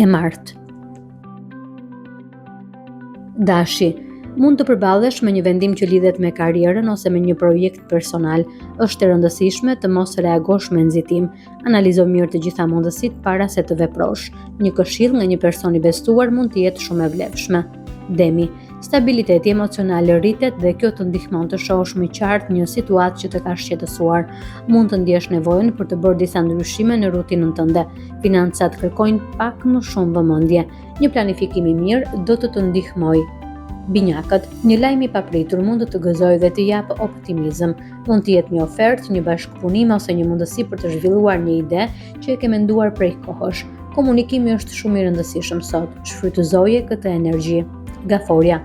e martë. Dashi, mund të përballesh me një vendim që lidhet me karrierën ose me një projekt personal. Është e rëndësishme të mos reagosh me nxitim. Analizo mirë të gjitha mundësitë para se të veprosh. Një këshill nga një person i besuar mund të jetë shumë e vlefshme. Demi, stabiliteti emocional rritet dhe kjo të ndihmon të shohësh më qartë një situatë që të ka shqetësuar. Mund të ndjesh nevojën për të bërë disa ndryshime në rutinën tënde. Financat kërkojnë pak më shumë vëmendje. Një planifikim i mirë do të ndihmojë. Binjakët, një lajm i papritur mund të gëzojë dhe të japë optimizëm. Mund të jetë një ofertë, një bashkëpunim ose një mundësi për të zhvilluar një ide që e ke menduar prej kohësh. Komunikimi është shumë i rëndësishëm sot. Shfrytëzoje këtë energji. Gaforja,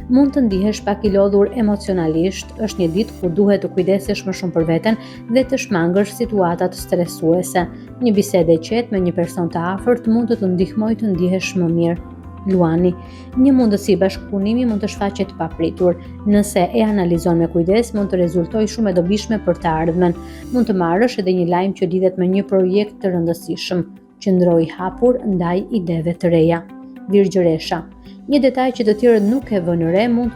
mund të ndihesh pak i lodhur emocionalisht, është një ditë ku duhet të kujdesesh më shumë për veten dhe të shmangësh situatat stresuese. Një bisedë e qetë me një person të afërt mund të ndihmojë të ndihesh më mirë. Luani, një mundësi bashkëpunimi mund të shfaqet papritur. Nëse e analizon me kujdes, mund të rezultojë shumë e dobishme për të ardhmen. Mund të marrësh edhe një lajm që lidhet me një projekt të rëndësishëm. Qëndro i hapur ndaj ideve të reja. Virgjëresha, një detaj që të tjerët nuk e vënë re mund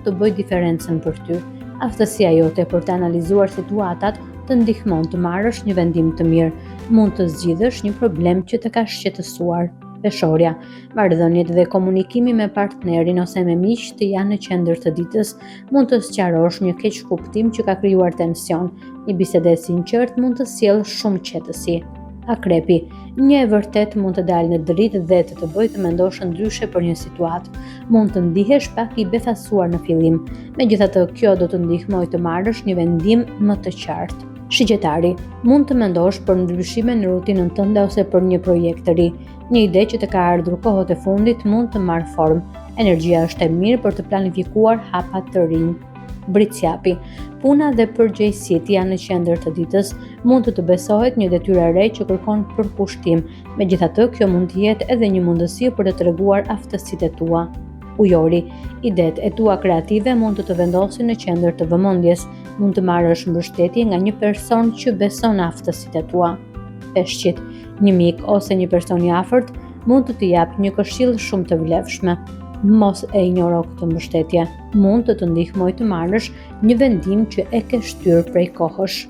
të bëjë diferencën për ty. Aftësia jote për të analizuar situatat të ndihmon të marrësh një vendim të mirë. Mund të zgjidhësh një problem që të ka shqetësuar. Peshorja, marrëdhëniet dhe komunikimi me partnerin ose me miq të janë në qendër të ditës. Mund të sqarosh një keq kuptim që ka krijuar tension. Një bisedë e sinqertë mund të sjellë shumë qetësi. Akrepi, një e vërtet mund të dalë në dritë dhe të bëjë të mendosh ndryshe për një situatë. Mund të ndihesh pak i befasuar në fillim. Megjithatë, kjo do të ndihmojë të marrësh një vendim më të qartë. Shigjetari, mund të mendosh për ndryshime në rutinën tënde ose për një projekt të ri. Një ide që të ka ardhur kohët e fundit mund të marrë formë. Energjia është e mirë për të planifikuar hapa të rinj. Britsjapi, puna dhe përgjegjësitë janë në qendër të ditës, mund të besohet një detyrë e re që kërkon përkushtim. Megjithatë, kjo mund të jetë edhe një mundësi për të treguar aftësitë tua. Ujori, idetë e tua kreative mund të vendosin në qendër të vëmendjes. Mund të marrësh mbështetje nga një person që beson në aftësitë tua. Peshqit, një mik ose një person i afërt mund të japë një këshill shumë të vlefshme. Mos e injoro këtë mbështetje. Mund të ndihmojë të marrësh një vendim që e ke shtyrë prej kohësh.